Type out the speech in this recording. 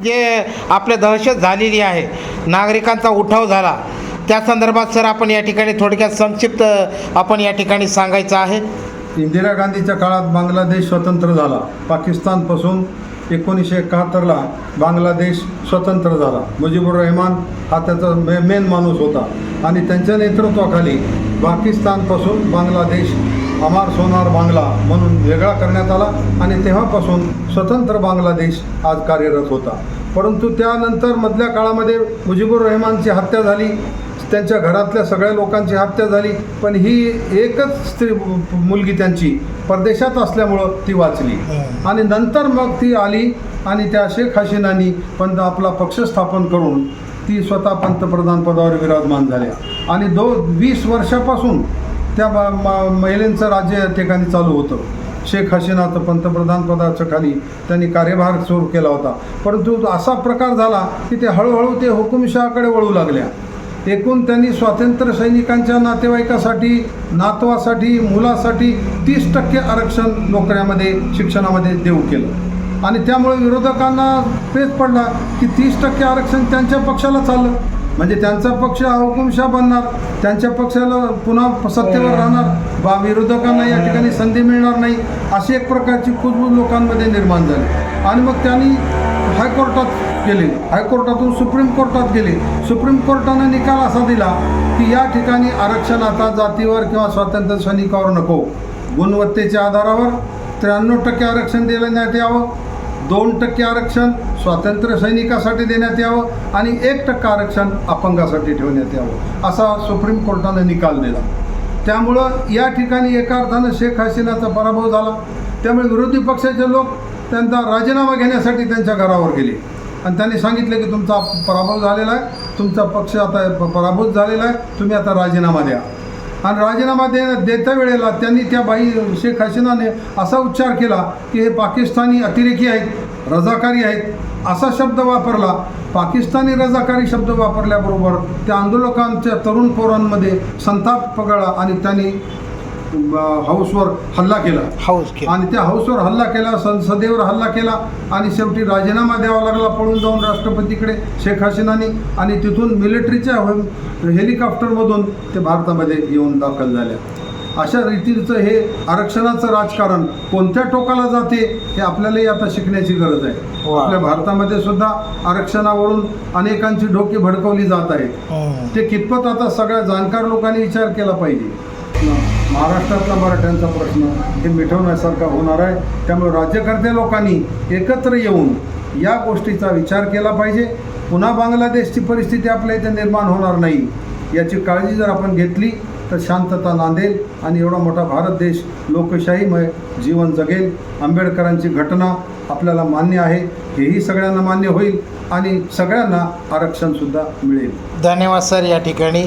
जे आपल्या दहशत झालेली आहे, नागरिकांचा उठाव झाला, त्या संदर्भात सर आपण या ठिकाणी थोडक्यात संक्षिप्त आपण या ठिकाणी सांगायचं आहे. इंदिरा गांधीच्या काळात बांगलादेश स्वतंत्र झाला. पाकिस्तानपासून 1971ला बांगलादेश स्वतंत्र झाला. मुजीबुर रहमान हा त्याचा मेन माणूस होता आणि त्यांच्या नेतृत्वाखाली पाकिस्तानपासून बांगलादेश अमार सोनार बांगला म्हणून वेगळा करण्यात आला आणि तेव्हापासून स्वतंत्र बांगलादेश आज कार्यरत होता. परंतु त्यानंतर मधल्या काळामध्ये मुजीबुर रहमानची हत्या झाली, त्यांच्या घरातल्या सगळ्या लोकांची हत्या झाली, पण ही एकच स्त्री मुलगी त्यांची परदेशात असल्यामुळं ती वाचली आणि नंतर मग ती आली आणि त्या शेख हसीनानी पण आपला पक्ष स्थापन करून ती स्वतः पंतप्रधान पदावर विराजमान झाल्या आणि 20 वर्षापासून त्या महिलांचं राज्य या ठिकाणी चालू होतं. शेख हसीनाचं पंतप्रधान पदाच्या खाली त्यांनी कार्यभार सुरू केला होता. परंतु असा प्रकार झाला की ते हळूहळू ते हुकुमशहाकडे वळू लागल्या. एकूण त्यांनी स्वातंत्र्य सैनिकांच्या नातेवाईकासाठी, नातवासाठी, मुलासाठी 30% आरक्षण नोकऱ्यामध्ये, शिक्षणामध्ये देऊ केलं आणि त्यामुळे विरोधकांना पेच पडला की 30% आरक्षण त्यांच्या पक्षाला चाललं, म्हणजे त्यांचा पक्ष हा हुकुमशाह बनणार, त्यांच्या पक्षाला पुन्हा सत्तेवर राहणार, विरोधकांना या ठिकाणी संधी मिळणार नाही, अशी एक प्रकारची कुजबूज लोकांमध्ये निर्माण झाली. आणि मग त्यांनी हायकोर्टात गेले, हायकोर्टातून सुप्रीम कोर्टात गेले. सुप्रीम कोर्टानं निकाल असा दिला की या ठिकाणी आरक्षण आता जातीवर किंवा स्वातंत्र्य सैनिकावर नको, गुणवत्तेच्या आधारावर 93% आरक्षण देण्यात यावं, 2% आरक्षण स्वातंत्र्य सैनिकासाठी देण्यात यावं आणि 1% आरक्षण अपंगासाठी ठेवण्यात यावं, असा सुप्रीम कोर्टानं निकाल दिला. त्यामुळं या ठिकाणी एका अर्थानं शेख हसीनाचा पराभव झाला. त्यामुळे विरोधी पक्षाचे लोक त्यांचा राजीनामा घेण्यासाठी त्यांच्या घरावर गेले आणि त्यांनी सांगितलं की तुमचा पराभव झालेला आहे, तुमचा पक्ष आता पराभूत झालेला आहे, तुम्ही आता राजीनामा द्या. आणि राजीनामा देत्या वेळेला त्यांनी त्या शेख हसीनाने असा उच्चार केला की हे पाकिस्तानी अतिरेकी आहेत, रजाकारी आहेत, असा शब्द वापरला. पाकिस्तानी रजाकारी शब्द वापरल्याबरोबर त्या आंदोलकांच्या तरुण पोरांमध्ये संताप पगळला आणि त्यांनी हाऊसवर हल्ला केला आणि त्या हाऊसवर हल्ला केला, संसदेवर हल्ला केला आणि शेवटी राजीनामा द्यावा लागला पळून जाऊन राष्ट्रपतीकडे शेख हसीनानी आणि तिथून मिलिटरीच्या हेलिकॉप्टरमधून ते भारतामध्ये येऊन दाखल झाल्या. अशा रीतीचं हे आरक्षणाचं राजकारण कोणत्या टोकाला जाते हे आपल्यालाही आता शिकण्याची गरज आहे. आपल्या भारतामध्ये सुद्धा आरक्षणावरून अनेकांची डोकी भडकवली जात आहे. ते कितपत आता सगळ्या जाणकार लोकांनी विचार केला पाहिजे. महाराष्ट्रातला मराठ्यांचा प्रश्न हे मिटवण्यासारखा होणार आहे. त्यामुळे राज्यकर्ते लोकांनी एकत्र येऊन या गोष्टीचा विचार केला पाहिजे. पुन्हा बांगलादेशची परिस्थिती आपल्या इथे निर्माण होणार नाही याची काळजी जर आपण घेतली तर शांतता नांदेल आणि एवढा मोठा भारत देश लोकशाहीमय जीवन जगेल. आंबेडकरांची घटना आपल्याला मान्य आहे, हेही सगळ्यांना मान्य होईल आणि सगळ्यांना आरक्षणसुद्धा मिळेल. धन्यवाद सर. या ठिकाणी